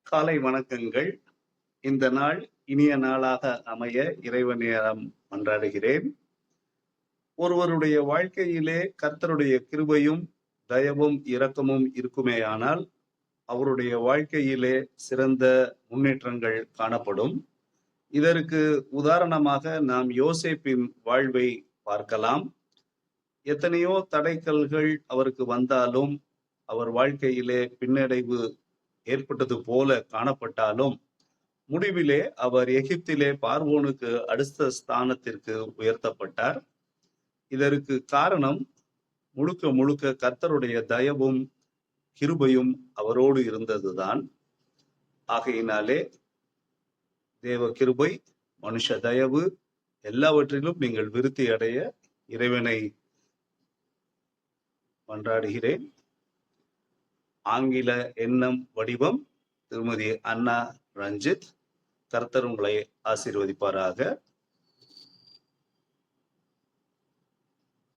காலை வணக்கங்கள். இந்த நாள் இனிய நாளாக அமைய இறைவனிடம் மன்றாடுகிறேன். ஒருவருடைய வாழ்க்கையிலே கர்த்தருடைய கிருபையும், தயவும், இரக்கமும் இருக்குமேயானால், அவருடைய வாழ்க்கையிலே சிறந்த முன்னேற்றங்கள் காணப்படும். இதற்கு உதாரணமாக நாம் யோசேப்பின் வாழ்வை பார்க்கலாம். எத்தனையோ தடைக்கல்கள் அவருக்கு வந்தாலும், அவர் வாழ்க்கையிலே பின்னடைவு ஏற்பட்டது போல காணப்பட்டாலும், முடிவிலே அவர் எகிப்திலே பார்வோனுக்கு அடுத்த ஸ்தானத்திற்கு உயர்த்தப்பட்டார். இதற்கு காரணம் முழுக்க முழுக்க கர்த்தருடைய தயவும் கிருபையும் அவரோடு இருந்ததுதான். ஆகையினாலே தேவ கிருபை, மனுஷ தயவு எல்லாவற்றிலும் நீங்கள் விருத்தி அடைய இறைவனை மன்றாடுகிறேன். ஆங்கில எண்ணம் வடிவம் திருமதி அன்னா ரஞ்சித். கர்த்தர் உங்களை ஆசீர்வதிப்பாராக.